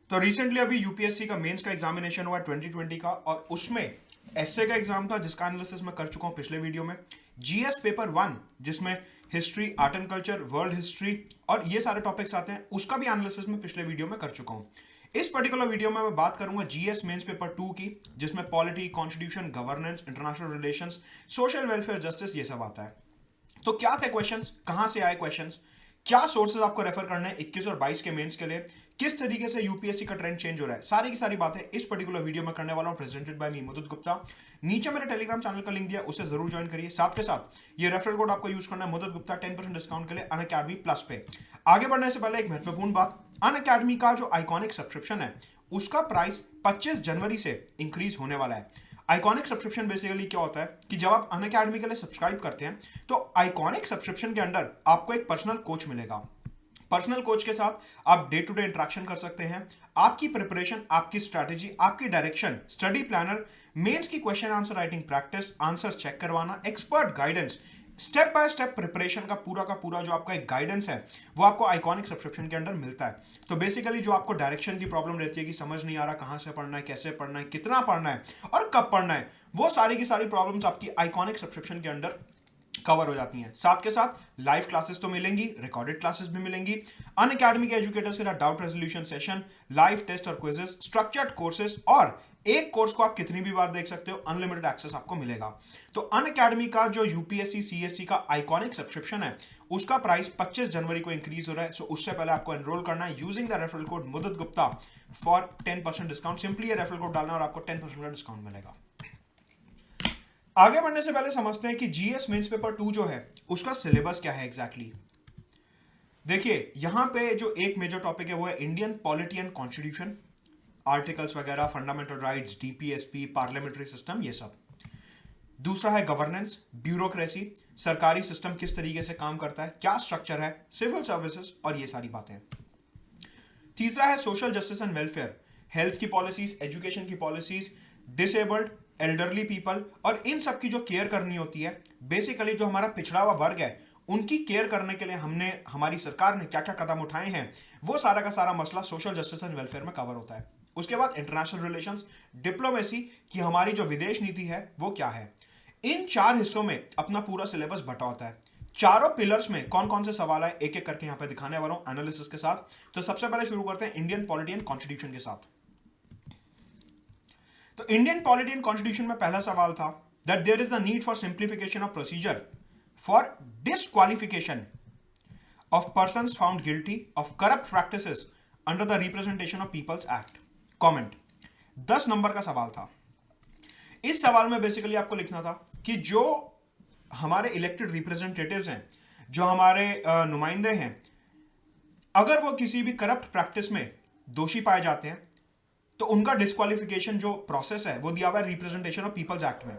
तो रिसेंटली अभी यूपीएससी का मेंस का एग्जामिनेशन हुआ 2020 का, और उसमें एसए का एग्जाम था जिसका एनालिसिस मैं कर चुका हूं पिछले वीडियो में। जीएस पेपर 1 जिसमें history, art and culture, world history और ये सारे टॉपिक्स आते हैं, उसका भी एनालिसिस मैं पिछले वीडियो में कर चुका हूं। इस पर्टिकुलर वीडियो में मैं बात करूंगा जीएस मेंस पेपर 2 की, जिसमें polity, constitution, governance, international relations, social welfare, justice, ये सब आता है। तो क्या थे क्वेश्चंस, कहां से आए क्वेश्चंस, क्या सोर्सेज आपको रेफर करने हैं 21 और 22 के मेंस के लिए, किस तरीके से यूपीएससी का ट्रेंड चेंज हो रहा है, सारी की सारी बातें इस पर्टिकुलर वीडियो में करने वाला हूं, प्रेजेंटेड बाय मी मुदत गुप्ता। नीचे मेरे टेलीग्राम चैनल का लिंक दिया, उसे जरूर ज्वाइन करिए। साथ के साथ ये रेफरल कोड आपको यूज करना है मुदत गुप्ता 10% डिस्काउंट के लिए अनअकैडमी प्लस पे। आगे बढ़ने से पहले एक महत्वपूर्ण बात, अनअकैडमी का जो आइकॉनिक सब्सक्रिप्शन है उसका प्राइस 25 जनवरी से इंक्रीज होने वाला है। आइकॉनिक सब्सक्रिप्शन बेसिकली क्या होता है कि जब आप अनअकैडमी के लिए सब्सक्राइब करते हैं तो आइकॉनिक सब्सक्रिप्शन के अंडर आपको एक पर्सनल कोच मिलेगा। पर्सनल कोच के साथ आप डे टू डे इंटरेक्शन कर सकते हैं। आपकी प्रिपरेशन, आपकी स्ट्रैटेजी, आपकी डायरेक्शन, स्टडी प्लानर, मेंस की question answer writing practice, answer check करवाना, expert guidance, step by step preparation का पूरा जो आपका एक गाइडेंस है वो आपको आइकॉनिक सब्सक्रिप्शन के अंडर मिलता है। तो बेसिकली जो आपको डायरेक्शन की प्रॉब्लम रहती है कि समझ नहीं आ रहा कहां से पढ़ना है, कैसे पढ़ना है, कितना पढ़ना है और कब पढ़ना है, वो सारी की सारी प्रॉब्लम्स आपकी आइकॉनिक सब्सक्रिप्शन के अंडर कवर हो जाती हैं। साथ के साथ लाइव क्लासेस तो मिलेंगी, रिकॉर्डेड क्लासेस भी मिलेंगी, अन अकेडमी के एजुकेटर्स के साथ doubt resolution session, live test और क्विजेस, स्ट्रक्चर्ड कोर्सेज, और एक कोर्स को आप कितनी भी बार देख सकते हो, अनलिमिटेड एक्सेस आपको मिलेगा। तो अन अकेडमी का जो यूपीएससी सीएससी का आइकॉनिक सब्सक्रिप्शन है उसका प्राइस 25 जनवरी को इंक्रीज हो रहा है। सो उससे पहले आपको एनरोल करना है यूजिंग द रेफरल कोड मुदत गुप्ता फॉर 10% डिस्काउंट। सिंपली ये रेफरल कोड डालना और आपको 10% का डिस्काउंट मिलेगा। आगे बढ़ने से पहले समझते हैं कि जीएस मेंस पेपर 2 जो है उसका सिलेबस क्या है एग्जैक्टली। देखिए यहां पे जो एक मेजर टॉपिक है वो है Indian polity and constitution, articles वगैरह, fundamental rights, DPSP, parliamentary system, ये सब। दूसरा है गवर्नेंस, ब्यूरोक्रेसी, सरकारी सिस्टम किस तरीके से काम करता है, क्या स्ट्रक्चर है, सिविल सर्विसेज और ये सारी बातें। तीसरा है social justice and welfare, health की पॉलिसीज, एजुकेशन की पॉलिसीज, डिसेबल्ड, एल्डरली पीपल और इन सब की जो केयर करनी होती है, बेसिकली जो हमारा पिछड़ा हुआ वर्ग है उनकी केयर करने के लिए हमारी सरकार ने क्या क्या कदम उठाए हैं, वो सारा का सारा मसला सोशल जस्टिस एंड वेलफेयर में कवर होता है। उसके बाद इंटरनेशनल रिलेशंस, डिप्लोमेसी की हमारी जो विदेश नीति है वो क्या है। इन चार हिस्सों में अपना पूरा सिलेबस बटा होता है। चारों पिलर्स में कौन कौन से सवाल है एक एक करके यहां पे दिखाने वाला हूं एनालिसिस के साथ। तो सबसे पहले शुरू करते हैं इंडियन पॉलिटी एंड कॉन्स्टिट्यूशन के साथ। तो इंडियन पॉलिटी एंड कॉन्स्टिट्यूशन में पहला सवाल था that there is the need for simplification of procedure for disqualification of persons found guilty of corrupt practices under the representation of people's act. Comment 10 number का सवाल था। इस सवाल में बेसिकली आपको लिखना था कि जो हमारे इलेक्टेड रिप्रेजेंटेटिव्स हैं, जो हमारे नुमाइंदे हैं, अगर वो किसी भी करप्ट प्रैक्टिस में दोषी पाए जाते हैं तो उनका डिस्क्वालिफिकेशन जो प्रोसेस है वो दिया हुआ है रिप्रेजेंटेशन ऑफ पीपल्स एक्ट में।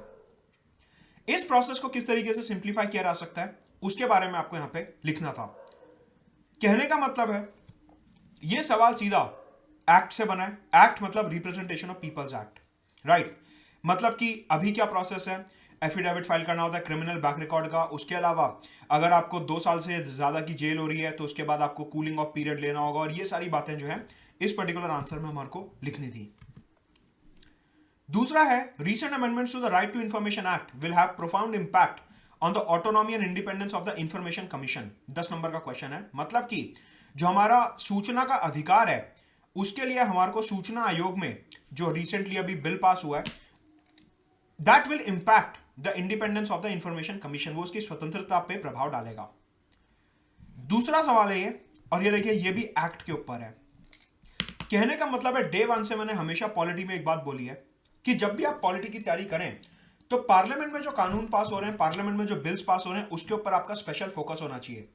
इस प्रोसेस को किस तरीके से सिंप्लीफाई किया जा सकता है उसके बारे में आपको यहां पे लिखना था। कहने का मतलब है ये सवाल सीधा एक्ट से बना है। एक्ट मतलब representation of people's act, right. मतलब कि अभी क्या प्रोसेस है, एफिडेविट फाइल करना होता है क्रिमिनल बैक रिकॉर्ड का। उसके अलावा अगर आपको 2 साल से ज्यादा की जेल हो रही है तो उसके बाद आपको कूलिंग ऑफ पीरियड लेना होगा, और ये सारी बातें जो है इस पर्टिकुलर आंसर में हमारे को लिखनी थी। दूसरा है recent amendments to the right to information act will have profound impact on the autonomy and independence of the information commission. 10 number का क्वेश्चन है। मतलब कि जो हमारा सूचना का अधिकार है उसके लिए हमारे को सूचना आयोग में जो रिसेंटली अभी बिल पास हुआ है that will impact the independence of the information commission, वो उसकी स्वतंत्रता पे प्रभाव डालेगा। दूसरा सवाल है ये, और ये देखिए ये भी एक्ट के ऊपर है। कहने का मतलब है डे वन से मैंने हमेशा पॉलिटी में एक बात बोली है कि जब भी आप पॉलिटी की तैयारी करें तो पार्लियामेंट में जो कानून पास हो रहे हैं, पार्लियामेंट में जो बिल्स पास हो रहे हैं, उसके ऊपर आपका स्पेशल फोकस होना चाहिए।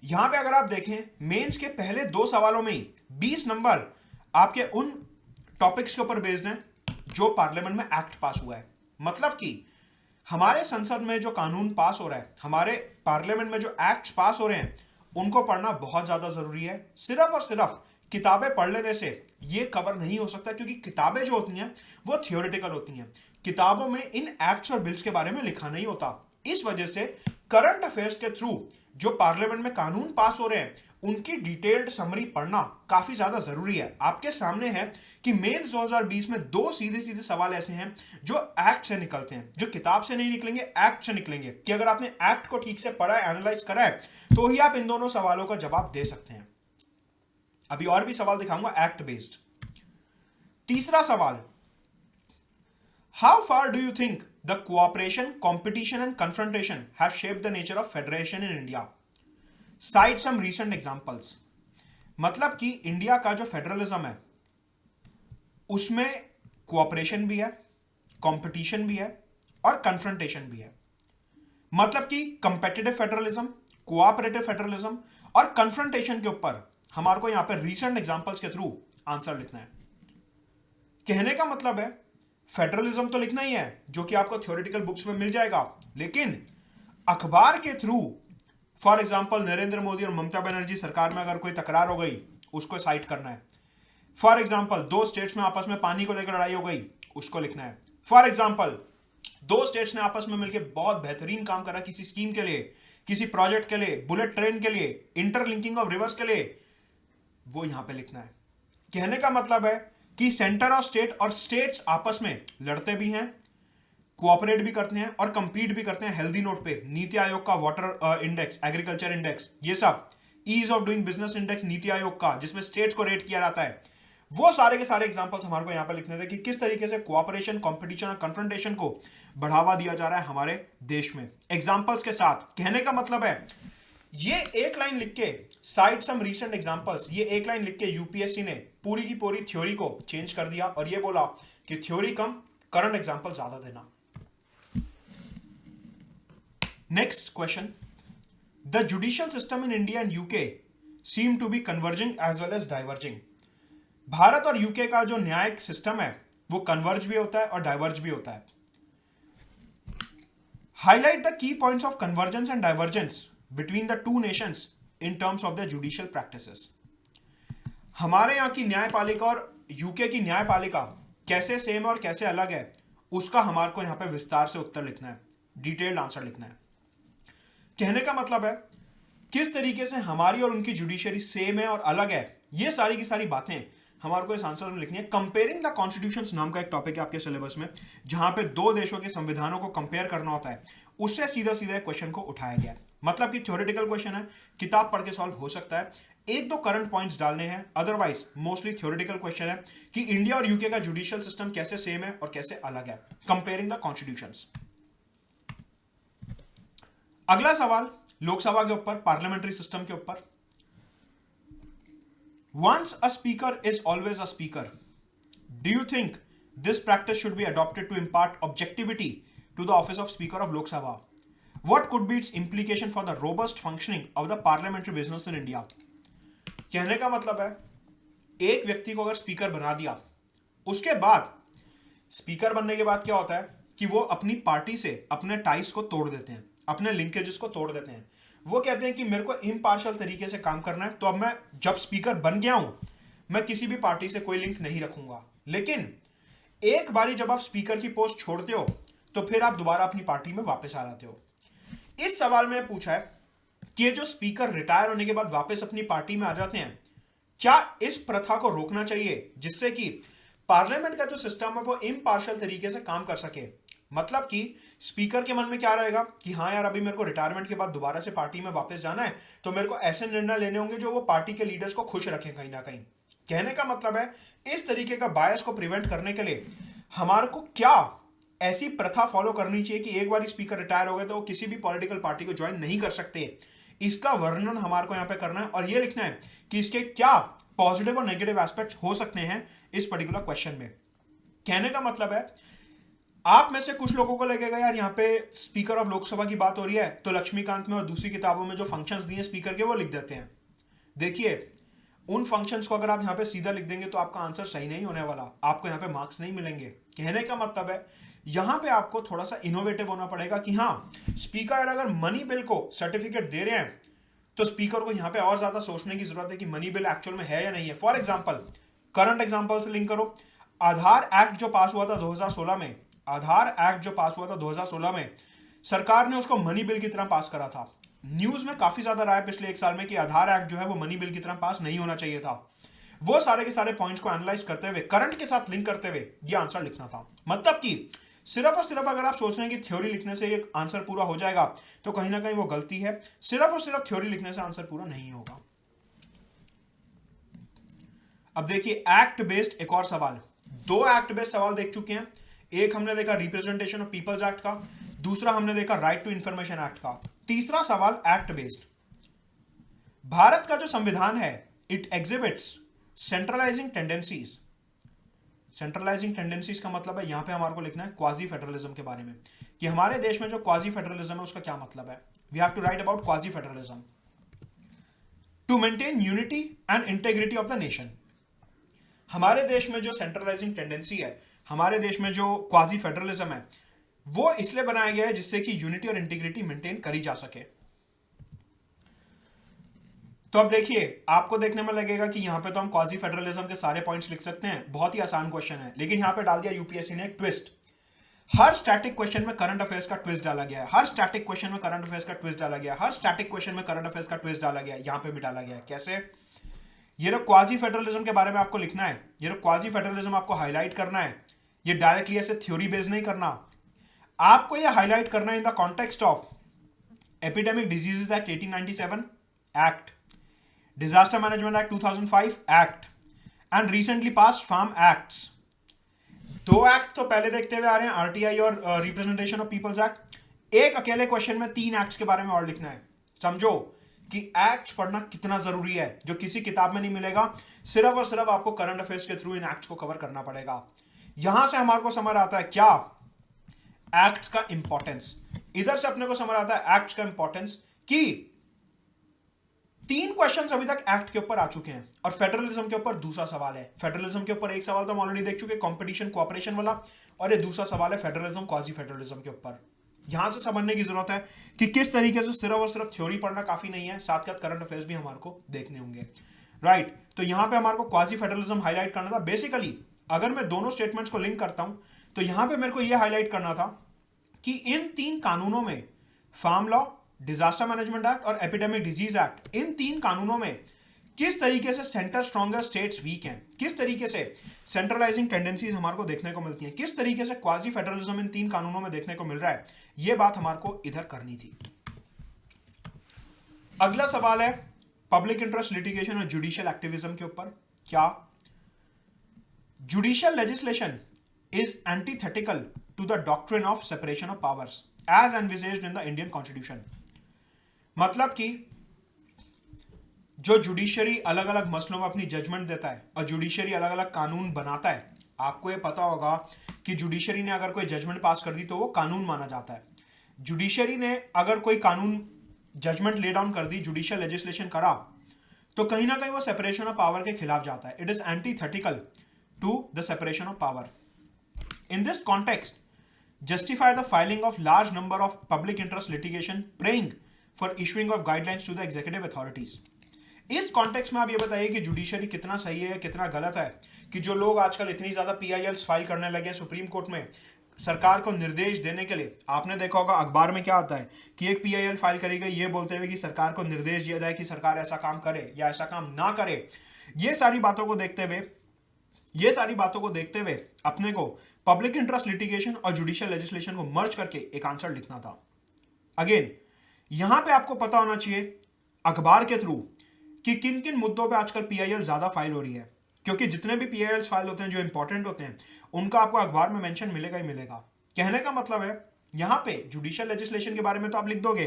यहां पे अगर आप देखें मेंस के पहले 2 सवालों में ही 20 नंबर आपके उन टॉपिक्स के ऊपर बेस्ड हैं जो पार्लियामेंट में एक्ट पास हुआ है। मतलब कि हमारे संसद में जो कानून पास हो रहा है, हमारे पार्लियामेंट में जो एक्ट्स पास हो रहे हैं, उनको पढ़ना बहुत ज्यादा जरूरी है। सिर्फ और सिर्फ किताबें पढ़ लेने से ये कवर नहीं हो सकता, क्योंकि किताबें जो होती हैं वो थियोरेटिकल होती हैं। किताबों में इन एक्ट्स और बिल्स के बारे में लिखा नहीं होता। इस वजह से करंट अफेयर्स के थ्रू जो पार्लियामेंट में कानून पास हो रहे हैं उनकी डिटेल्ड समरी पढ़ना काफी ज्यादा जरूरी है। आपके सामने है कि मेंस 2020 में दो सीधे सीधे सवाल ऐसे हैं जो एक्ट से निकलते हैं, जो किताब से नहीं निकलेंगे, एक्ट से निकलेंगे, कि अगर आपने एक्ट को ठीक से पढ़ा है, एनालाइज करा है, तो ही आप इन दोनों सवालों का जवाब दे सकते हैं। अभी और भी सवाल दिखाऊंगा एक्ट बेस्ड। तीसरा सवाल, how far do you think the cooperation, competition and confrontation have shaped the nature of federation in India? Cite some recent examples. मतलब कि इंडिया का जो फेडरलिज्म है उसमें कोऑपरेशन भी है, कंपटीशन भी है और कन्फ्रंटेशन भी है। मतलब कि कंपेटिटिव फेडरलिज्म, कोऑपरेटिव फेडरलिज्म और कन्फ्रंटेशन के ऊपर हमारे को यहां पर रीसेंट एग्जांपल्स के थ्रू आंसर लिखना है। कहने का मतलब है फेडरलिज्म तो लिखना ही है जो कि आपको थ्योरेटिकल बुक्स में मिल जाएगा, लेकिन अखबार के through, for example Narendra Modi और ममता बनर्जी सरकार में अगर कोई तकरार हो गई उसको साइट करना है। फॉर एग्जाम्पल दो स्टेट्स में आपस में पानी को लेकर लड़ाई हो गई, उसको लिखना है। फॉर एग्जाम्पल दो स्टेट्स ने आपस में मिलकर बहुत बेहतरीन काम करा किसी स्कीम के लिए, किसी प्रोजेक्ट के लिए, बुलेट ट्रेन के लिए, इंटरलिंकिंग ऑफ रिवर्स के लिए, वो यहां पे लिखना है। कहने का मतलब है कि सेंटर और स्टेट्स आपस में लड़ते भी हैं, कोऑपरेट भी करते हैं और कंपीट भी करते हैं हेल्दी नोट पे। नीति आयोग का वाटर इंडेक्स, एग्रीकल्चर इंडेक्स, ये सब, ease of doing business index NITI Aayog का, जिसमें स्टेट्स को रेट किया जाता है, वो सारे के सारे एग्जांपल्स हमारे को यहां पर लिखने थे कि किस तरीके से कोऑपरेशन, कंपटीशन और कन्फ्रंटेशन को बढ़ावा दिया जा रहा है हमारे देश में, एग्जांपल्स के साथ। कहने का मतलब है ये एक लाइन लिख के, साइट सम रीसेंट एग्जांपल्स, ये एक लाइन लिख के यूपीएससी ने पूरी की पूरी थ्योरी को चेंज कर दिया और ये बोला कि थ्योरी कम, करंट एग्जांपल ज्यादा देना। Next question, the judicial system in India and UK seem to be converging as well as diverging. Bharat और यूके का जो न्यायिक सिस्टम है वो कन्वर्ज भी होता है और डाइवर्ज भी होता है। Highlight the key points of convergence and divergence between the two nations in terms of the judicial practices. हमारे यहाँ की न्यायपालिका और यूके की न्यायपालिका कैसे सेम और कैसे अलग है, उसका हमारे को यहाँ पे विस्तार से उत्तर लिखना है, डिटेल्ड आंसर लिखना है। कहने का मतलब है किस तरीके से हमारी और उनकी जुडिशरी सेम है और अलग है, ये सारी की सारी बातें हमारे को इस आंसर में लिखनी है। कंपेयरिंग द कॉन्स्टिट्यूशंस नाम का एक टॉपिक है आपके सिलेबस में, जहां पे दो देशों के संविधानों को कंपेयर करना होता है, उससे सीधा सीधा क्वेश्चन को उठाया गया है। मतलब कि थ्योरेटिकल क्वेश्चन है, किताब पढ़ के सॉल्व हो सकता है, एक दो करंट पॉइंट्स डालने हैं, अदरवाइज मोस्टली थ्योरेटिकल क्वेश्चन है कि इंडिया और यूके का जुडिशियल सिस्टम कैसे सेम है और कैसे अलग है, कंपेयरिंग द कॉन्स्टिट्यूशंस। अगला सवाल लोकसभा के ऊपर, पार्लियामेंट्री सिस्टम के ऊपर। Once a speaker is always a speaker. Do you think this practice should be adopted to impart objectivity to the office of Speaker of Lok Sabha? What could be its implication for the robust functioning of the parliamentary business in India? कहने का मतलब है एक व्यक्ति को अगर speaker बना दिया, उसके बाद स्पीकर बनने के बाद क्या होता है कि वो अपनी पार्टी से अपने टाइज को तोड़ देते हैं, अपने लिंकेजेस को तोड़ देते हैं। वो कहते हैं कि मेरे को इम्पार्शियल तरीके से काम करना है, तो अब मैं जब स्पीकर बन गया हूं, मैं किसी भी पार्टी से कोई लिंक नहीं रखूंगा। लेकिन एक बारी जब आप स्पीकर की पोस्ट छोड़ते हो तो फिर आप दोबारा अपनी पार्टी में वापस आ जाते हो। इस सवाल में पूछा है कि ये जो स्पीकर रिटायर होने के बाद वापस अपनी पार्टी में आ जाते हैं, क्या इस प्रथा को रोकना चाहिए जिससे कि पार्लियामेंट का जो सिस्टम है वो इम्पार्शियल तरीके से काम कर सके। मतलब कि स्पीकर के मन में क्या रहेगा कि हाँ यार, अभी मेरे को रिटायरमेंट के बाद दोबारा से पार्टी में वापस जाना है, तो मेरे को ऐसे निर्णय लेने होंगे जो वो पार्टी के लीडर्स को खुश रखें कहीं ना कहीं। कहने का मतलब है इस तरीके का बायस को प्रिवेंट करने के लिए हमारे को क्या ऐसी प्रथा फॉलो करनी चाहिए कि एक बार स्पीकर रिटायर हो गए तो वो किसी भी पॉलिटिकल पार्टी को ज्वाइन नहीं कर सकते। इसका वर्णन हमारे को यहाँ पे करना है और ये लिखना है कि इसके क्या पॉजिटिव और नेगेटिव एस्पेक्ट्स हो सकते हैं इस पर्टिकुलर क्वेश्चन में। कहने का मतलब है आप में से कुछ लोगों को लगेगा यार यहाँ पे स्पीकर ऑफ लोकसभा की बात हो रही है तो लक्ष्मीकांत में और दूसरी किताबों में जो फंक्शंस दिए स्पीकर के वो लिख देते हैं। देखिए, उन फंक्शंस को अगर आप यहाँ पे सीधा लिख देंगे तो आपका आंसर सही नहीं होने वाला, आपको यहाँ पे मार्क्स नहीं मिलेंगे। कहने का मतलब है यहाँ पे आपको थोड़ा सा इनोवेटिव होना पड़ेगा कि हाँ, स्पीकर अगर मनी बिल को सर्टिफिकेट दे रहे हैं तो स्पीकर को यहाँ पे और ज्यादा सोचने की जरूरत है कि मनी बिल एक्चुअल में है या नहीं है। फॉर एग्जाम्पल, करंट एग्जाम्पल से लिंक करो, आधार एक्ट जो पास हुआ था 2016 में, आधार एक्ट जो पास हुआ था 2016 में, सरकार ने उसको मनी बिल की तरह पास करा था। न्यूज में काफी ज्यादा रहा है पिछले 1 साल में कि आधार एक्ट जो है वो मनी बिल की तरह पास नहीं होना चाहिए था। वो सारे के सारे पॉइंट्स को एनालाइज करते हुए, करंट के साथ लिंक करते हुए ये आंसर लिखना था। मतलब कि सिर्फ और सिर्फ अगर आप सोच रहे हैं कि थ्योरी लिखने से ये आंसर पूरा हो जाएगा, तो कहीं ना कहीं वो गलती है। सिर्फ और सिर्फ थ्योरी लिखने से आंसर पूरा नहीं होगा। अब देखिए एक्ट बेस्ड एक और सवाल। 2 एक्ट बेस्ड सवाल देख चुके हैं। एक हमने देखा रिप्रेजेंटेशन ऑफ पीपल्स एक्ट का, दूसरा हमने देखा राइट टू इंफॉर्मेशन एक्ट का। तीसरा सवाल एक्ट बेस्ड। भारत का जो संविधान है it exhibits centralising tendencies. Centralising tendencies का मतलब है, यहां पे हमारे को लिखना है क्वाजी फेडरलिज्म के बारे में, कि हमारे देश में जो क्वाजी फेडरलिज्म है उसका क्या मतलब है। We have to write about quasi federalism to maintain unity and integrity of the nation. हमारे देश में जो सेंट्रलाइजिंग टेंडेंसी है, हमारे देश में जो क्वाजी फेडरलिज्म है, वो इसलिए बनाया गया है जिससे कि यूनिटी और इंटीग्रिटी मेंटेन करी जा सके। तो अब देखिए, आपको देखने में लगेगा कि यहां पे तो हम क्वाजी फेडरलिज्म के सारे पॉइंट्स लिख सकते हैं, बहुत ही आसान क्वेश्चन है, लेकिन यहां पे डाल दिया यूपीएससी ने एक ट्विस्ट। हर स्टैटिक क्वेश्चन में करंट अफेयर्स का ट्विस्ट डाला गया है। हर स्टैटिक क्वेश्चन में करंट अफेयर्स का ट्विस्ट डाला गया है। हर स्टैटिक क्वेश्चन में करंट अफेयर्स का ट्विस्ट डाला गया है। यहां पे भी डाला गया है। कैसे? ये जो क्वाजी फेडरलिज्म के बारे में आपको लिखना है, ये जो क्वाजी फेडरलिज्म आपको हाईलाइट करना है, ये डायरेक्टली ऐसे थ्योरी बेस्ड नहीं करना, आपको ये हाईलाइट करना है in the context of epidemic diseases act 1897 act, disaster management act 2005 act and recently passed farm acts. 2 act तो पहले देखते हुए आ रहे हैं, आरटीआई और रिप्रेजेंटेशन ऑफ पीपल्स एक्ट। एक अकेले क्वेश्चन में 3 एक्ट्स के बारे में और लिखना है। समझो कि एक्ट्स पढ़ना कितना जरूरी है, जो किसी किताब में नहीं मिलेगा। सिर्फ और सिर्फ आपको करंट अफेयर्स के थ्रू इन एक्ट्स को कवर करना पड़ेगा। यहां से हमारे को समझ आता है क्या एक्ट्स का इंपॉर्टेंस, इधर से अपने को समझ आता है एक्ट्स का इंपॉर्टेंस, कि 3 क्वेश्चंस अभी तक एक्ट के ऊपर आ चुके हैं और फेडरलिज्म के ऊपर दूसरा सवाल है। फेडरलिज्म के ऊपर एक सवाल तो हम ऑलरेडी देख चुके, कंपटीशन कोऑपरेशन वाला, और ये दूसरा सवाल है फेडरलिज्म क्वाजी फेडरलिज्म के ऊपर। यहां से समझने की जरूरत है कि किस तरीके से सिर्फ और सिर्फ थ्योरी पढ़ना काफी नहीं है, साथ साथ करंट अफेयर्स भी हमारे को देखने होंगे। राइट, तो यहां पे हमारे को क्वाजी फेडरलिज्म हाईलाइट करना था। बेसिकली अगर मैं दोनों स्टेटमेंट्स को लिंक करता हूं तो यहां पे मेरे को यह हाईलाइट करना था कि इन 3 कानूनों में, farm law, disaster management act और एपिडेमिक डिजीज एक्ट, इन 3 कानूनों में किस तरीके से सेंटर स्ट्रॉन्गर स्टेट्स वीक हैं, किस तरीके से सेंट्रलाइजिंग टेंडेंसीज हमारे को देखने को मिलती हैं, किस तरीके से क्वाजी फेडरलिज्म इन 3 कानूनों में देखने को मिल रहा है, यह बात हमारे को इधर करनी थी। अगला सवाल है पब्लिक इंटरेस्ट लिटिगेशन और जुडिशियल एक्टिविज्म के ऊपर। क्या judicial legislation is antithetical to the doctrine of separation of powers as envisaged in the Indian constitution. मतलब कि जो जुडिशरी अलग अलग मसलों में अपनी जजमेंट देता है और जुडिशरी अलग अलग कानून बनाता है, आपको यह पता होगा कि जुडिशरी ने अगर कोई जजमेंट पास कर दी तो वो कानून माना जाता है। जुडिशरी ने अगर कोई कानून जजमेंट ले डाउन कर दी, जुडिशियल लेजिस्लेशन करा, तो कहीं ना कहीं वो सेपरेशन ऑफ पावर के खिलाफ जाता है। It is antithetical to the separation of power. In this context justify the filing of large number of public interest litigation praying for issuing of guidelines to the executive authorities। इस context में आप ये बताइए कि judiciary कितना सही है, कितना गलत है, कि जो लोग आजकल इतनी ज्यादा पीआईएल्स फाइल करने लगे हैं सुप्रीम कोर्ट में सरकार को निर्देश देने के लिए। आपने देखा होगा अखबार में क्या आता है कि एक पीआईएल फाइल करी गई ये बोलते हुए कि सरकार को निर्देश दिया जाए कि सरकार ऐसा काम करे या ऐसा काम ना करे। ये सारी बातों को देखते हुए अपने को पब्लिक इंटरेस्ट लिटिगेशन और जुडिशियल लेजिस्लेशन को मर्ज करके एक आंसर लिखना था। अगेन यहां पे आपको पता होना चाहिए अखबार के थ्रू कि किन किन मुद्दों पे आजकल पीआईएल ज्यादा फाइल हो रही है, क्योंकि जितने भी पीआईएल फाइल होते हैं जो इंपॉर्टेंट होते हैं उनका आपको अखबार में मेंशन मिलेगा ही मिलेगा। कहने का मतलब है यहां पे जुडिशियल लेजिस्लेशन के बारे में तो आप लिख दोगे,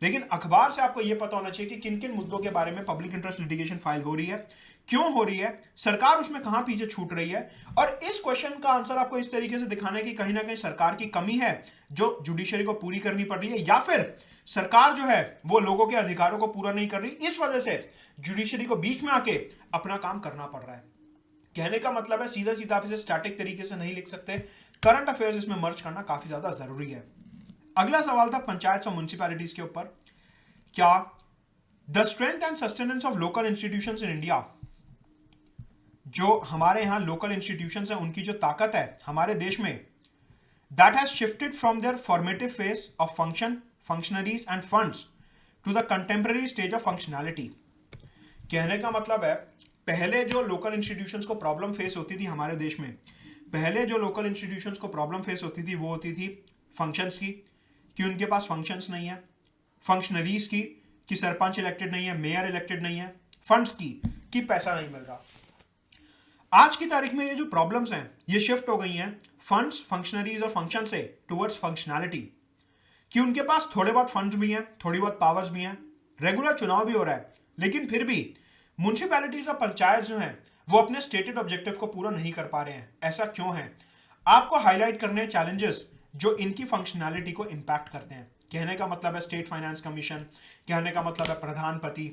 लेकिन अखबार से आपको यह पता होना चाहिए कि किन किन मुद्दों के बारे में पब्लिक इंटरेस्ट लिटिगेशन फाइल हो रही है, क्यों हो रही है, सरकार उसमें कहां पीछे छूट रही है। और इस क्वेश्चन का आंसर आपको इस तरीके से दिखाना है कि कहीं ना कहीं सरकार की कमी है जो जुडिशरी को पूरी करनी पड़ रही है, या फिर सरकार जो है वो लोगों के अधिकारों को पूरा नहीं कर रही, इस वजह से जुडिशरी को बीच में आके अपना काम करना पड़ रहा है। कहने का मतलब है सीधा सीधा आप इसे स्टैटिक तरीके से नहीं लिख सकते, करंट अफेयर्स इसमें मर्ज करना काफी ज्यादा जरूरी है। अगला सवाल था पंचायत और म्युनिसिपैलिटीज के ऊपर। क्या the strength and sustenance of local institutions in India, जो हमारे यहां लोकल इंस्टीट्यूशंस हैं उनकी जो ताकत है हमारे देश में, that has shifted from their formative phase of functionaries and funds to the contemporary stage of functionality. कहने का मतलब है पहले जो लोकल इंस्टीट्यूशंस को प्रॉब्लम फेस होती थी हमारे देश में, पहले जो लोकल इंस्टीट्यूशंस को प्रॉब्लम फेस होती थी वो होती थी फंक्शंस की, कि उनके पास फंक्शंस नहीं है, फंक्शनरीज की कि सरपंच इलेक्टेड नहीं है, मेयर इलेक्टेड नहीं है, फंड्स की कि पैसा नहीं मिल रहा। आज की तारीख में ये जो प्रॉब्लम्स हैं ये शिफ्ट हो गई हैं फंड्स, फंक्शनरीज और फंक्शन से टुवर्ड्स फंक्शनैलिटी, कि उनके पास थोड़े बहुत फंड्स भी हैं, थोड़ी बहुत पावर्स भी हैं, रेगुलर चुनाव भी हो रहा है, लेकिन फिर भी म्युनिसिपैलिटीज और पंचायत जो हैं वो अपने स्टेटेड ऑब्जेक्टिव को पूरा नहीं कर पा रहे हैं। ऐसा क्यों है? आपको हाईलाइट करने चैलेंजेस जो इनकी फंक्शनैलिटी को इंपैक्ट करते हैं। कहने का मतलब है स्टेट फाइनेंस कमीशन, कहने का मतलब है प्रधानपति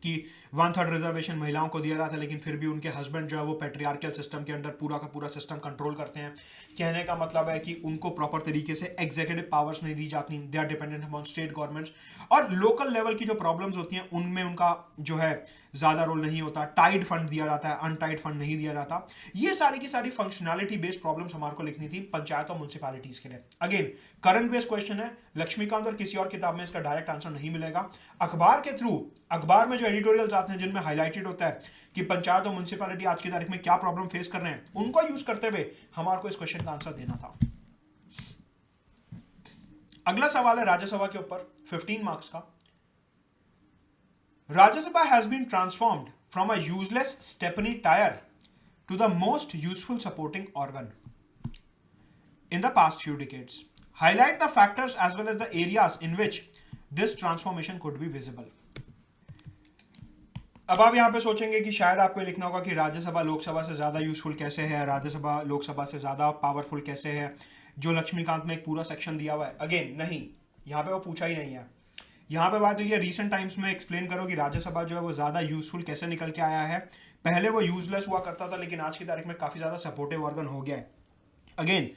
कि 1/3 रिजर्वेशन महिलाओं को दिया जाता है, लेकिन फिर भी उनके हस्बैंड जो है वो पेट्रियार्कल सिस्टम के अंडर पूरा का पूरा सिस्टम कंट्रोल करते हैं। कहने का मतलब है कि उनको प्रॉपर तरीके से एग्जीक्यूटिव पावर्स नहीं दी जाती, they are dependent upon state governments. और लोकल लेवल की जो प्रॉब्लम्स होती हैं उनमें उनका जो है ज्यादा रोल नहीं होता, टाइड फंड दिया जाता है, अनटाइड फंड नहीं दिया जाता। ये सारी की सारी फंक्शनैलिटी बेस्ड प्रॉब्लम्स हमारे को लिखनी थी पंचायत और म्युनिसिपैलिटीज के लिए। अगेन करंट बेस्ड क्वेश्चन है, लक्ष्मीकांत और किसी और किताब में इसका डायरेक्ट आंसर नहीं मिलेगा। अखबार के थ्रू, अखबार में जो एडिटोरियल्स आते हैं जिनमें हाईलाइटेड होता है कि पंचायत और म्युनिसिपैलिटी आज की तारीख में क्या प्रॉब्लम फेस कर रहे हैं, उनको यूज करते हुए हमारे को इस क्वेश्चन का आंसर देना था। अगला सवाल है राज्यसभा के ऊपर 15 मार्क्स का। Rajya has been transformed from a useless Stepney tire to the most useful supporting organ in the past few decades. Highlight the factors as well as the areas in which this transformation could be visible. अब आप यहां पे सोचेंगे कि शायद आपको लिखना होगा कि राज्यसभा लोकसभा से ज्यादा यूजफुल कैसे है, राज्यसभा लोकसभा से ज्यादा पावरफुल कैसे है, जो लक्ष्मीकांत में एक पूरा सेक्शन दिया हुआ है। अगेन नहीं, यहां पे वो पूछा ही नहीं है। यहाँ पे बात हुई है रीसेंट टाइम्स में एक्सप्लेन करो कि राज्यसभा जो है वो ज़्यादा यूजफुल कैसे निकल के आया है। पहले वो यूजलेस हुआ करता था, लेकिन आज की तारीख में काफ़ी ज़्यादा सपोर्टिव ऑर्गन हो गया है। अगेन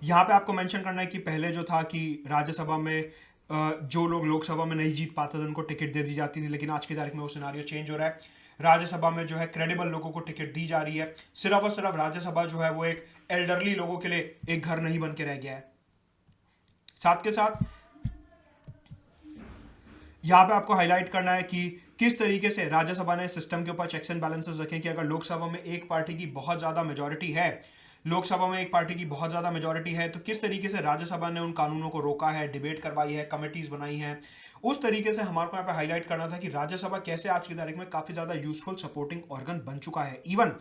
यहाँ पे आपको मेंशन करना है कि पहले जो था कि राज्यसभा में जो लोग लोकसभा में नहीं जीत पाते थे उनको टिकट दे दी जाती थी, लेकिन आज की तारीख में वो सिनारियो चेंज हो रहा है। राज्यसभा में जो है क्रेडिबल लोगों को टिकट दी जा रही है। सिर्फ और सिर्फ राज्यसभा जो है वो एक एल्डरली लोगों के लिए एक घर नहीं बन के रह गया है। साथ के साथ यहाँ पे आपको हाईलाइट करना है कि किस तरीके से राज्यसभा ने सिस्टम के ऊपर चेक्स एंड बैलेंसेस रखे कि अगर लोकसभा में एक पार्टी की बहुत ज़्यादा मेजॉरिटी है, लोकसभा में एक पार्टी की बहुत ज़्यादा मेजॉरिटी है, तो किस तरीके से राज्यसभा ने उन कानूनों को रोका है, डिबेट करवाई है, कमेटीज बनाई हैं। उस तरीके से हमारे को यहाँ पे हाईलाइट करना था कि राज्यसभा कैसे आज की तारीख में काफ़ी ज़्यादा यूजफुल सपोर्टिंग ऑर्गन बन चुका है। इवन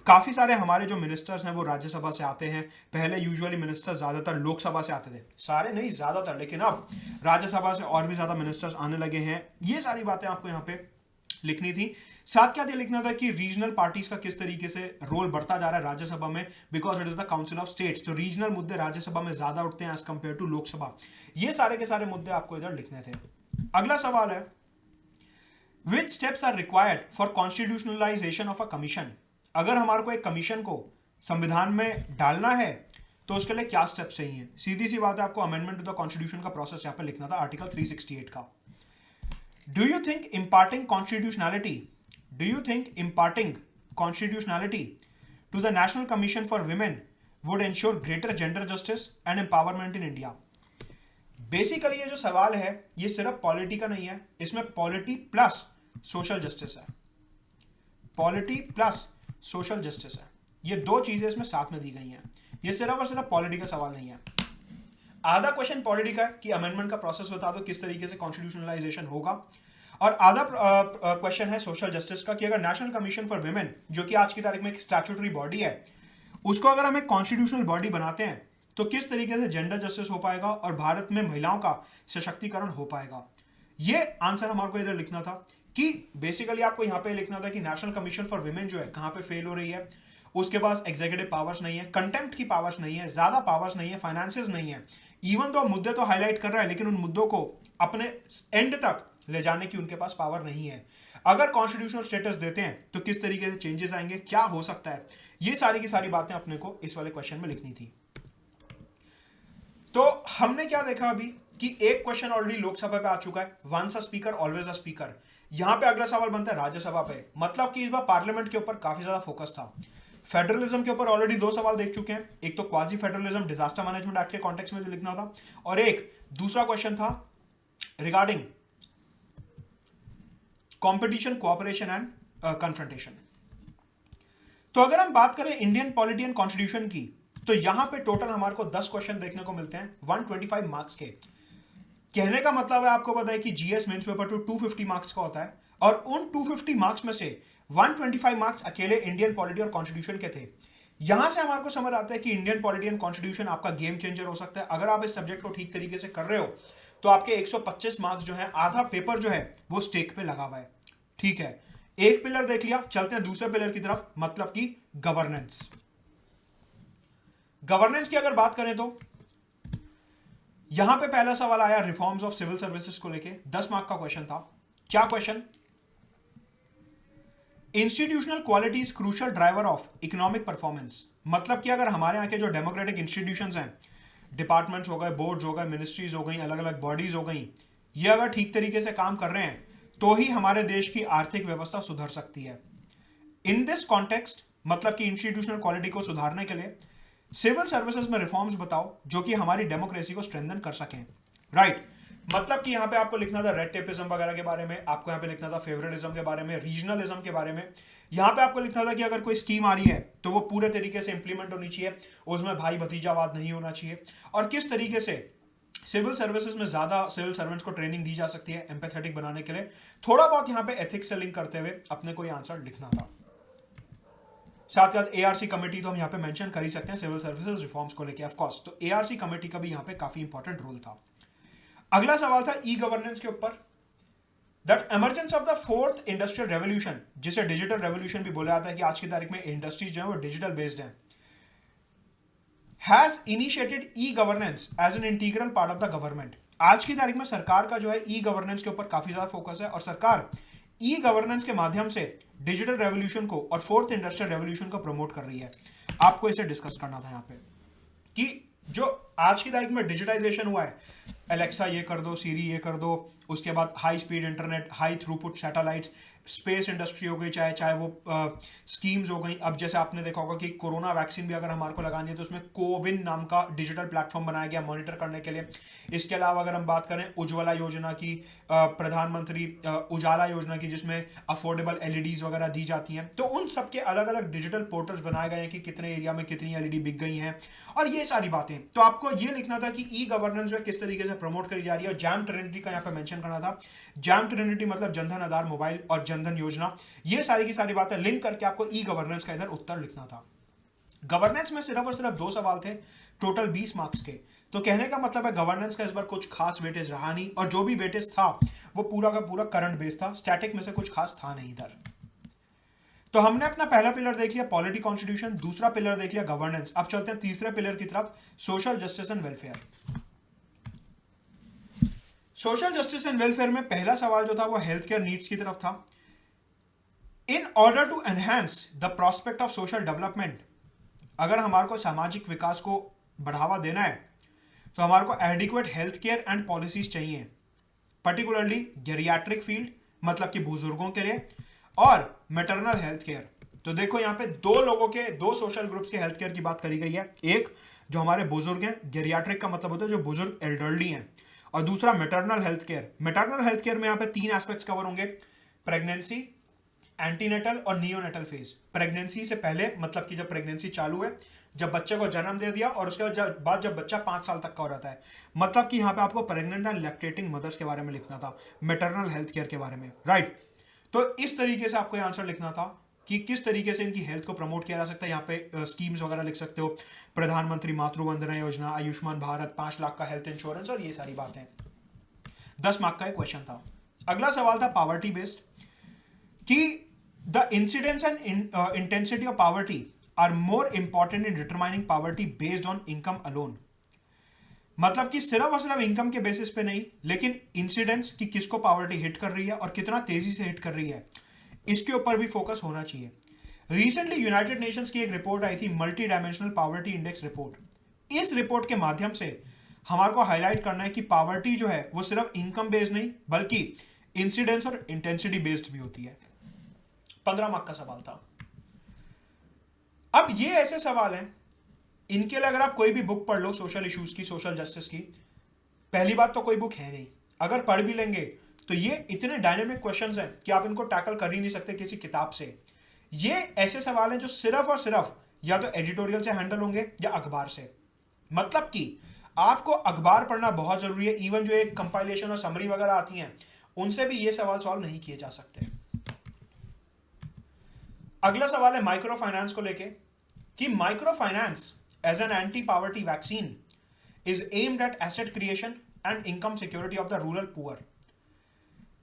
काफ़ी सारे हमारे जो मिनिस्टर्स हैं वो राज्यसभा से आते हैं। पहले यूजुअली मिनिस्टर्स ज़्यादातर लोकसभा से आते थे, सारे नहीं ज़्यादातर, लेकिन अब राज्यसभा से और भी ज़्यादा मिनिस्टर्स आने लगे हैं। ये सारी बातें आपको यहाँ पे लिखनी थी। साथ क्या लिखना था कि रीजनल पार्टीज का किस तरीके से रोल बढ़ता जा रहा है राज्यसभा में, because it is the council of states. तो रीजनल मुद्दे राज्यसभा में ज्यादा उठते हैं एज कंपेयर टू लोकसभा। ये सारे के सारे मुद्दे आपको इधर लिखने थे। अगला सवाल है which steps are required for constitutionalisation of a commission. अगर हमारे को एक कमीशन को संविधान में डालना है तो उसके लिए क्या स्टेप्स चाहिए। सीधी सी बात है, आपको अमेंडमेंट टू द कॉन्स्टिट्यूशन का प्रोसेस यहाँ पे लिखना था, आर्टिकल 368 का। Do you think imparting constitutionality to the National Commission for Women would ensure greater gender justice and empowerment in India? Basically ये जो सवाल है ये सिर्फ पॉलिटी का नहीं है, इसमें पॉलिटी प्लस सोशल जस्टिस है। पॉलिटी प्लस सोशल जस्टिस है, ये दो चीजें इसमें साथ में दी गई हैं। ये सिर्फ और सिर्फ पॉलिटी का सवाल नहीं है। आधा क्वेश्चन पॉलिटी का है कि अमेंडमेंट का प्रोसेस बता दो, किस तरीके से कॉन्स्टिट्यूशनलाइजेशन होगा, और आधा क्वेश्चन है सोशल जस्टिस का कि अगर नेशनल कमीशन फॉर वुमेन, जो कि आज की तारीख में एक स्टैट्यूटरी बॉडी है, उसको अगर हम एक कॉन्स्टिट्यूशनल बॉडी बनाते हैं तो किस तरीके से जेंडर जस्टिस हो पाएगा और भारत में महिलाओं का सशक्तिकरण हो पाएगा। ये आंसर हमारे को इधर लिखना था कि बेसिकली आपको यहाँ पे लिखना था कि नेशनल कमीशन फॉर वुमेन जो है कहाँ पे फेल हो रही है। उसके पास एग्जीक्यूटिव पावर्स नहीं है, कंटेम्प्ट की पावर्स नहीं है, ज्यादा पावर्स नहीं है, फाइनेंसेस नहीं है। इवन तो मुद्दे तो हाईलाइट कर रहा है, लेकिन उन मुद्दों को अपने एंड तक ले जाने की उनके पास पावर नहीं है। अगर कॉन्स्टिट्यूशनल स्टेटस देते हैं तो किस तरीके से चेंजेस आएंगे, क्या हो सकता है, ये सारी की सारी बातें अपने को इस वाले क्वेश्चन में लिखनी थी। तो हमने क्या देखा अभी कि एक क्वेश्चन ऑलरेडी लोकसभा पे आ चुका है, once a speaker always a speaker. यहां पे अगला सवाल बनता है राज्यसभा पे, मतलब कि इस बार पार्लियामेंट के ऊपर काफी ज्यादा फोकस था। फेडरलिज्म के ऊपर ऑलरेडी दो सवाल देख चुके हैं, एक तो quasi federalism disaster management act के कॉन्टेक्स्ट में जो लिखना था, और एक दूसरा क्वेश्चन था regarding competition, cooperation and confrontation. तो अगर हम बात करें इंडियन पॉलिटी एंड कॉन्स्टिट्यूशन की, तो यहां पे टोटल हमारे को 10 क्वेश्चन देखने को मिलते हैं 125 मार्क्स के। कहने का मतलब है, आपको पता है कि जीएस मेंस पेपर 250 मार्क्स का होता है, और उन 250 मार्क्स में से 125 मार्क्स अकेले इंडियन पॉलिटी और कॉन्स्टिट्यूशन के थे। यहां से हमारे को समझ आता है कि इंडियन पॉलिटी एंड कॉन्स्टिट्यूशन आपका गेम चेंजर हो सकता है। अगर आप इस सब्जेक्ट को ठीक तरीके से कर रहे हो तो आपके 125 मार्क्स जो है, आधा पेपर जो है वो स्टेक पे लगा हुआ है। ठीक है, एक पिलर देख लिया, चलते हैं दूसरे पिलर की तरफ, मतलब कि गवर्नेंस। गवर्नेंस की अगर बात करें तो यहां पे पहला सवाल आया रिफॉर्म्स ऑफ सिविल सर्विसेज को लेके, 10 मार्क का क्वेश्चन था। क्या question? Institutional quality is crucial driver of economic performance. मतलब कि अगर हमारे यहाँ के जो डेमोक्रेटिक इंस्टीट्यूशंस हैं, डिपार्टमेंट्स हो गए, बोर्ड्स हो गए, मिनिस्ट्रीज हो गई, अलग अलग बॉडीज हो गई, ये अगर ठीक तरीके से काम कर रहे हैं तो ही हमारे देश की आर्थिक व्यवस्था सुधर सकती है। इन दिस कॉन्टेक्स्ट, मतलब कि इंस्टीट्यूशनल क्वालिटी को सुधारने के लिए सिविल सर्विसेज में रिफॉर्म्स बताओ जो कि हमारी डेमोक्रेसी को स्ट्रेंथन कर सकें। राइट, मतलब कि यहां पे आपको लिखना था रेड टेपिज्म वगैरह के बारे में, आपको यहां पे लिखना था फेवरेटिज्म के बारे में, रीजनलिज्म के बारे में। यहां पे आपको लिखना था कि अगर कोई स्कीम आ रही है तो वो पूरे तरीके से इंप्लीमेंट होनी चाहिए, उसमें भाई भतीजावाद नहीं होना चाहिए, और किस तरीके से सिविल सर्विसेज में ज्यादा सिविल सर्वेंट्स को ट्रेनिंग दी जा सकती है एम्पैथेटिक बनाने के लिए। थोड़ा बहुत यहां पे एथिक्स से लिंक करते हुए अपने कोई आंसर लिखना था। साथ साथ एआरसी कमेटी तो हम यहाँ पे मेंशन कर ही सकते हैं सिविल सर्विसेज रिफॉर्म्स को लेके, ऑफ कोर्स, तो एआरसी कमेटी का भी यहाँ पे काफी इंपॉर्टेंट रोल था। अगला सवाल था ई गवर्नेंस के ऊपर, that emergence of the fourth industrial revolution, जिसे डिजिटल रेवोल्यूशन भी बोला जाता है कि आज की तारीख में इंडस्ट्रीज जो है वो डिजिटल बेस्ड है, has initiated e governance as an integral part of the government. आज की तारीख में सरकार का जो है ई गवर्नेंस के ऊपर काफी ज्यादा फोकस है, और सरकार ई गवर्नेंस के माध्यम से डिजिटल रेवोल्यूशन को और फोर्थ इंडस्ट्रियल रेवोल्यूशन को प्रमोट कर रही है। आपको इसे डिस्कस करना था यहाँ पे कि जो आज की तारीख में डिजिटाइजेशन हुआ है, एलेक्सा ये कर दो, सीरी ये कर दो, उसके बाद high speed internet, high throughput satellites, space industry हो गई, चाहे वो स्कीम्स हो गई। अब जैसे आपने देखा होगा कि कोरोना वैक्सीन भी अगर हमारे को लगानी है तो उसमें कोविन नाम का डिजिटल प्लेटफॉर्म बनाया गया मॉनिटर करने के लिए। इसके अलावा अगर हम बात करें उज्ज्वला योजना की, प्रधानमंत्री उजाला योजना की, जिसमें अफोर्डेबल एलईडीज वगैरह दी जाती हैं, तो उन सबके अलग अलग डिजिटल पोर्टल्स बनाए गए हैं कि कितने एरिया में कितनी एलईडी बिक गई हैं, और ये सारी बातें। तो आपको ये लिखना था कि ई गवर्नेंस जो किस तरीके से प्रमोट करी जा रही है, और जैम ट्रिनिटी का यहाँ पे मेंशन करना था। जैम ट्रिनिटी मतलब जनधन आधार मोबाइल और जनधन योजना, ये सारी की सारी बातें लिंक करके आपको ई गवर्नेंस का इधर उत्तर लिखना था। गवर्नेंस में सिर्फ और सिर्फ 2 सवाल थे, टोटल 20 मार्क्स के। तो कहने का मतलब है गवर्नेंस का इस बार कुछ खास वेटेज रहा नहीं, और जो भी वेटेज था वो पूरा का पूरा करंट बेस था, स्टैटिक में से कुछ खास था नहीं इधर। तो हमने अपना पहला पिलर देख लिया पॉलिटी कॉन्स्टिट्यूशन, दूसरा पिलर देख लिया गवर्नेंस। अब चलते हैं तीसरे पिलर की तरफ, social justice and welfare. Social justice and welfare में पहला सवाल जो था वो हेल्थ केयर नीड्स की तरफ था। In order to enhance the prospect of social development, अगर हमारे को सामाजिक विकास को बढ़ावा देना है तो हमारे को adequate health care and policies चाहिए, पर्टिकुलरली गेरियाट्रिक फील्ड, मतलब कि बुजुर्गों के लिए, और मैटरनल हेल्थ केयर। तो देखो यहाँ पे दो सोशल ग्रुप्स के हेल्थ केयर की बात करी गई है। एक जो हमारे बुजुर्ग हैं, गेरियाट्रिक का मतलब होता है जो बुजुर्ग एल्डरली हैं, और दूसरा maternal health care. Maternal health care में यहाँ पे 3 एस्पेक्ट्स कवर होंगे, प्रेगनेंसी, एंटीनेटल और नियोनेटल फेज। प्रेगनेंसी से पहले, मतलब कि जब प्रेगनेंसी चालू है, जब बच्चे को जन्म दे दिया, और उसके बाद जब बच्चा 5 साल तक का हो जाता है, मतलब कि यहाँ पे आपको प्रेग्नेंट एंड लैक्टेटिंग मदर्स के बारे में लिखना था, मैटरनल हेल्थ केयर के बारे में। राइट, तो इस तरीके से आपको आंसर लिखना था कि किस तरीके से इनकी हेल्थ को प्रमोट किया जा सकता है। यहाँ पे स्कीम्स वगैरह लिख सकते हो, प्रधानमंत्री मातृ वंदना योजना, आयुष्मान भारत, 5 लाख का हेल्थ इंश्योरेंस, और ये सारी बातें। 10 मार्क का एक क्वेश्चन था। अगला सवाल था पावर्टी बेस्ड, कि the incidence and intensity of poverty are more important in determining poverty based on income alone. मतलब कि सिर्फ और सिर्फ इनकम के बेसिस पे नहीं, लेकिन इंसिडेंस कि किसको पावर्टी हिट कर रही है और कितना तेजी से हिट कर रही है, इसके ऊपर भी फोकस होना चाहिए। रिसेंटली यूनाइटेड नेशंस की एक रिपोर्ट आई थी, multi dimensional poverty index report. इस रिपोर्ट के माध्यम से हमारे को हाईलाइट करना है कि पावर्टी जो है वो सिर्फ इनकम बेस्ड नहीं, बल्कि इंसिडेंस और इंटेंसिटी बेस्ड भी होती है। 15 मार्क का सवाल था। अब ये ऐसे सवाल हैं, इनके लिए अगर आप कोई भी बुक पढ़ लो सोशल इश्यूज की, सोशल जस्टिस की, पहली बात तो कोई बुक है नहीं, अगर पढ़ भी लेंगे तो ये इतने डायनेमिक क्वेश्चंस हैं कि आप इनको टैकल कर ही नहीं सकते किसी किताब से। ये ऐसे सवाल हैं जो सिर्फ और सिर्फ या तो एडिटोरियल से हैंडल होंगे या अखबार से। मतलब कि आपको अखबार पढ़ना बहुत जरूरी है। इवन जो एक कंपाइलेशन और समरी वगैरह आती हैं उनसे भी ये सवाल सॉल्व नहीं किए जा सकते। अगला सवाल है माइक्रो फाइनेंस को लेके कि micro finance as an anti poverty vaccine is aimed at asset creation and income security of the rural poor.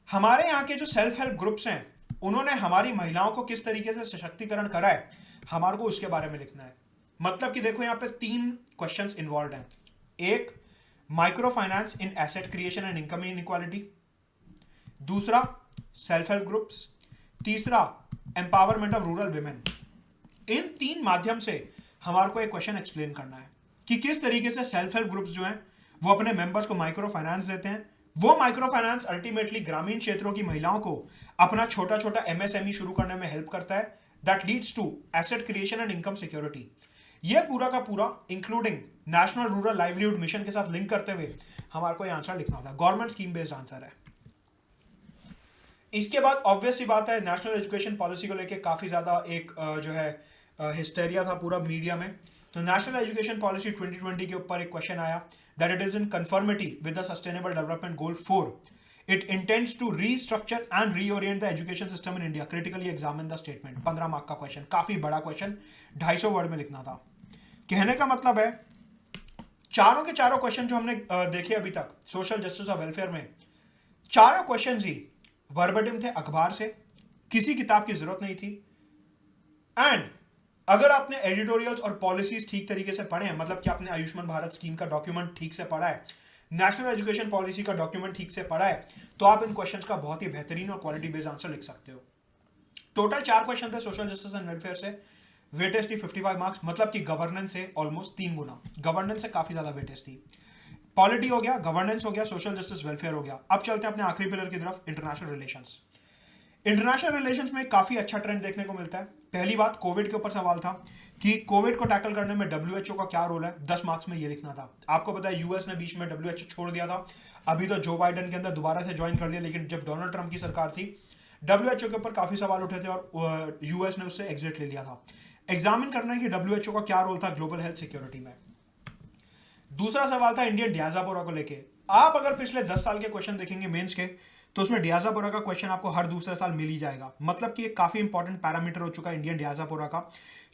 हमारे यहाँ के जो सेल्फ हेल्प ग्रुप्स हैं उन्होंने हमारी महिलाओं को किस तरीके से सशक्तिकरण करा है, हमारे को उसके बारे में लिखना है। मतलब कि देखो यहाँ पे 3 क्वेश्चंस इन्वॉल्व हैं। एक, micro finance in asset creation and income inequality. दूसरा, सेल्फ हेल्प ग्रुप्स। तीसरा, एम्पावरमेंट ऑफ रूरल विमेन। इन 3 माध्यम से हमारे को एक क्वेश्चन एक्सप्लेन करना है कि किस तरीके से सेल्फ हेल्प ग्रुप्स जो हैं वो अपने मेंबर्स को माइक्रो फाइनेंस देते हैं। वो माइक्रो फाइनेंस अल्टीमेटली ग्रामीण क्षेत्रों की महिलाओं को अपना छोटा छोटा एमएसएमई शुरू करने में हेल्प करता है। That leads to asset creation and income security. ये पूरा का पूरा including national rural livelihood mission के साथ लिंक करते हुए हमारे को ये आंसर लिखना होता है। गवर्नमेंट स्कीम बेस्ड आंसर है। इसके बाद ऑब्वियस सी बात है नेशनल एजुकेशन पॉलिसी को लेकर काफी ज्यादा एक जो है हिस्टेरिया था पूरा मीडिया में। तो नेशनल एजुकेशन पॉलिसी 2020 के ऊपर एक क्वेश्चन आया that it is in conformity with the sustainable development goal 4। It intends to restructure and reorient the education system in India, critically examine the statement. 15 mark का question, काफी बड़ा question, 250 word में लिखना था। कहने का मतलब है चारों के चारों क्वेश्चन जो हमने देखे अभी तक सोशल जस्टिस और वेलफेयर में, चारों क्वेश्चन ही वर्बटिम थे अखबार से, किसी किताब की जरूरत नहीं थी। एंड अगर आपने एडिटोरियल्स और पॉलिसीज ठीक तरीके से पढ़े हैं, मतलब कि आपने आयुष्मान भारत स्कीम का डॉक्यूमेंट ठीक से पढ़ा है, नेशनल एजुकेशन पॉलिसी का डॉक्यूमेंट ठीक से पढ़ा है, तो आप इन क्वेश्चंस का बहुत ही बेहतरीन और क्वालिटी बेस्ड आंसर लिख सकते हो। टोटल 4 क्वेश्चन थे सोशल जस्टिस एंड वेलफेयर से। वेटेज थी 55 मार्क्स, मतलब कि गवर्नेंस से ऑलमोस्ट 3 गुना, गवर्नेंस से काफी ज्यादा वेटेज थी। पॉलिटी हो गया, गवर्नेंस हो गया, सोशल जस्टिस वेलफेयर हो गया। अब चलते हैं अपने आखिरी पिलर की तरफ, इंटरनेशनल रिलेशंस। इंटरनेशनल रिलेशंस में काफी अच्छा ट्रेंड देखने को मिलता है। पहली बात, कोविड के ऊपर सवाल था कि कोविड को टैकल करने में डब्ल्यूएचओ का क्या रोल है। 10 मार्क्स में ये लिखना था। आपको पता है यूएस ने बीच में डब्ल्यूएचओ छोड़ दिया था, अभी तो जो बाइडेन के अंदर दोबारा से ज्वाइन कर लिया, लेकिन जब डोनाल्ड ट्रंप की सरकार थी डब्ल्यूएचओ के ऊपर काफी सवाल उठे थे और यूएस ने उससे एग्जिट ले लिया था। एग्जामिन करना है कि डब्ल्यूएचओ का क्या रोल था ग्लोबल हेल्थ सिक्योरिटी में। दूसरा सवाल था इंडियन डियास्पोरा को लेके। आप अगर पिछले 10 साल के क्वेश्चन देखेंगे मेंस के, तो उसमें डियास्पोरा का क्वेश्चन आपको हर दूसरे साल मिल ही जाएगा। मतलब कि ये काफी इंपॉर्टेंट पैरामीटर हो चुका है इंडियन डियास्पोरा का,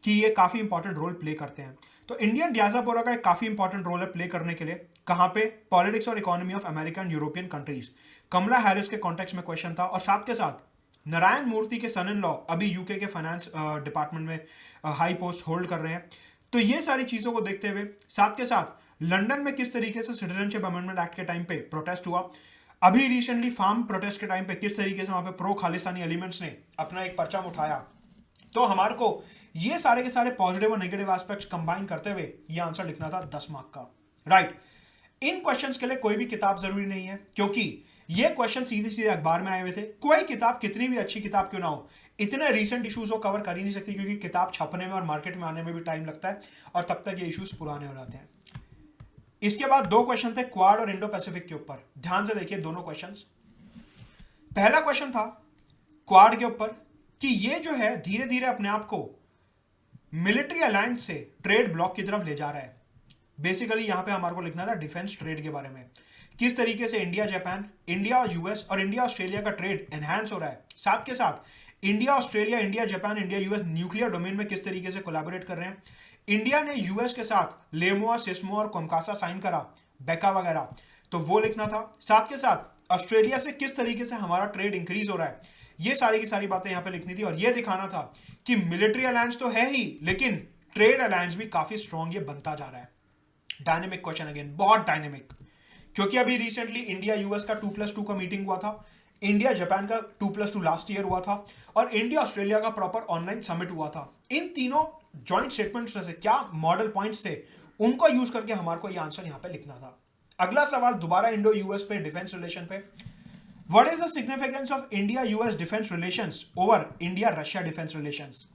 कि ये काफी इंपॉर्टेंट रोल प्ले करते हैं। तो इंडियन डियास्पोरा का एक काफी इंपॉर्टेंट रोल है प्ले करने के लिए। कहां पे? पॉलिटिक्स और economy of American European countries. Kamala Harris के कॉन्टेक्स्ट में क्वेश्चन था। और साथ के साथ नारायण मूर्ति के सन इन लॉ अभी यूके के फाइनेंस डिपार्टमेंट में हाई पोस्ट होल्ड कर रहे हैं। तो ये सारी चीजों को देखते हुए साथ के साथ लंदन में किस तरीके से सिटीजनशिप अमेंडमेंट एक्ट के टाइम पे प्रोटेस्ट हुआ, अभी रिसेंटली फार्म प्रोटेस्ट के टाइम पे किस तरीके से वहां पे प्रो खालिस्तानी एलिमेंट्स ने अपना एक परचम उठाया, तो हमारे को ये सारे के सारे पॉजिटिव और नेगेटिव एस्पेक्ट्स कंबाइन करते हुए ये आंसर लिखना था 10 मार्क का। राइट। इन क्वेश्चंस के लिए कोई भी किताब जरूरी नहीं है, क्योंकि ये क्वेश्चन सीधे सीधे अखबार में आए हुए थे। कोई किताब, कितनी भी अच्छी किताब क्यों ना हो, इतने रीसेंट इश्यूज को कवर कर ही नहीं सकती, क्योंकि किताब छपने में और मार्केट में आने में भी टाइम लगता है और तब तक ये इश्यूज पुराने हो जाते हैं। इसके बाद 2 क्वेश्चन थे क्वाड और इंडो पैसिफिक के ऊपर। ध्यान से देखिए दोनों क्वेश्चंस। पहला क्वेश्चन था क्वाड के ऊपर कि ये जो है धीरे धीरे अपने आप को मिलिट्री अलायंस से ट्रेड ब्लॉक की तरफ ले जा रहा है। बेसिकली यहां पे हमारे को लिखना था डिफेंस ट्रेड के बारे में, किस तरीके से इंडिया जापान, इंडिया और यूएस और इंडिया ऑस्ट्रेलिया का ट्रेड एनहांस हो रहा है। साथ के साथ India Australia, India Japan, India US nuclear domain में किस तरीके से कोलैबोरेट कर रहे हैं। इंडिया ने यूएस के साथ लेमोआ, सिस्मो और कोमकासा साइन करा, बेका वगैरह, तो वो लिखना था। साथ के साथ ऑस्ट्रेलिया से किस तरीके से हमारा ट्रेड इंक्रीज हो रहा है, ये सारी की सारी बातें यहां पे लिखनी थी। और ये दिखाना था कि मिलिट्री अलायंस तो है ही, लेकिन ट्रेड अलायंस भी काफी स्ट्रॉन्ग ये बनता जा रहा है। डायनेमिक क्वेश्चन अगेन, बहुत डायनेमिक, क्योंकि अभी रिसेंटली इंडिया यूएस का 2+2 का मीटिंग हुआ था, इंडिया जापान का 2+2 लास्ट ईयर हुआ था, और इंडिया ऑस्ट्रेलिया का प्रॉपर ऑनलाइन समिट हुआ था। इन तीनों जॉइंट स्टेटमेंट्स में से क्या मॉडल पॉइंट्स थे, उनको यूज करके हमारे को ये आंसर यहां पे लिखना था। अगला सवाल दोबारा इंडो यूएस पे, डिफेंस रिलेशन पे। What is the significance of India US defence relations over India Russia defence relations.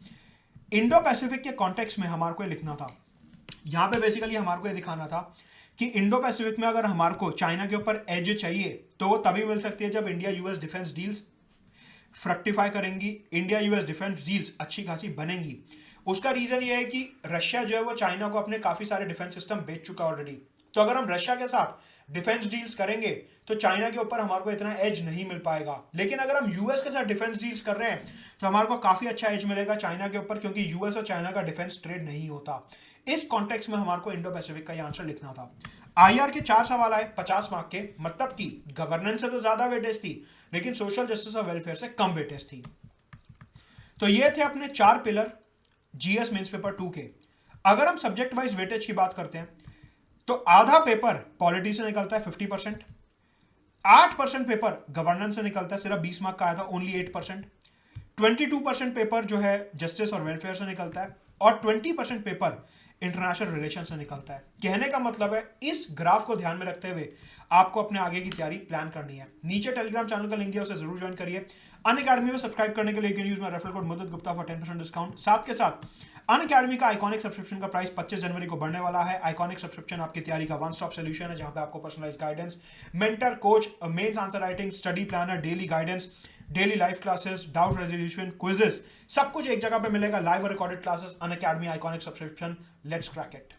Indo Pacific के कॉन्टेक्स्ट में हमारे को ये लिखना था। यहां पे बेसिकली हमारे को ये दिखाना था कि इंडो पैसिफिक में अगर हमारे को चाइना के ऊपर एज चाहिए तो वो तभी मिल सकती है जब India US defence deals fructify करेंगी, इंडिया यूएस डिफेंस डील्स अच्छी खासी बनेंगी। उसका रीजन ये है कि रशिया जो है वो चाइना को अपने काफी सारे डिफेंस सिस्टम बेच चुका है ऑलरेडी। तो अगर हम रशिया के साथ डिफेंस डील्स करेंगे तो चाइना के ऊपर हमारे को इतना एज नहीं मिल पाएगा, लेकिन अगर हम यूएस के साथ डिफेंस डील्स कर रहे हैं तो हमारे को काफी अच्छा एज मिलेगा चाइना के ऊपर, क्योंकि यूएस और चाइना का डिफेंस ट्रेड नहीं होता। इस कॉन्टेक्स्ट में हमारे को इंडो पैसिफिक का आंसर लिखना था। आईआर के 4 सवाल आए 50 मार्क के, मतलब कि गवर्नेंस से तो ज्यादा वेटेज थी लेकिन सोशल जस्टिस और वेलफेयर से कम वेटेज थी। तो ये थे अपने 4 पिलर जीएस मेंस पेपर 2 के। अगर हम सब्जेक्ट वाइज वेटेज की बात करते हैं तो आधा पेपर पॉलिटी से निकलता है 50%, 8% पेपर गवर्नेंस से निकलता है, सिर्फ 20 मार्क का आया था, ओनली 8%, 22% पेपर जो है जस्टिस और वेलफेयर से निकलता है और 20% पेपर इंटरनेशनल रिलेशन से निकलता है। कहने का मतलब है इस ग्राफ को ध्यान में रखते हुए आपको अपने आगे की तैयारी प्लान करनी है। नीचे टेलीग्राम चैनल का लिंक दिया, उसे जरूर ज्वाइन करिए। अनअकैडमी में सब्सक्राइब करने के लिए you can use my referral code मदद गुप्ता फॉर 10% डिस्काउंट। साथ के साथ अनअकैडमी का आइकॉनिक सब्सक्रिप्शन का प्राइस 25 जनवरी को बढ़ने वाला है। आइकॉनिक सब्सक्रिप्शन आपकी तैयारी का वन स्टॉप सोल्यूशन है, जहां पे आपको personalise guidance, mentor, coach, mains answer writing, study planner, daily guidance, daily live classes, doubt resolution, quizzes, सब कुछ एक जगह पे मिलेगा। लाइव और recorded classes, Unacademy iconic subscription. Let's crack it.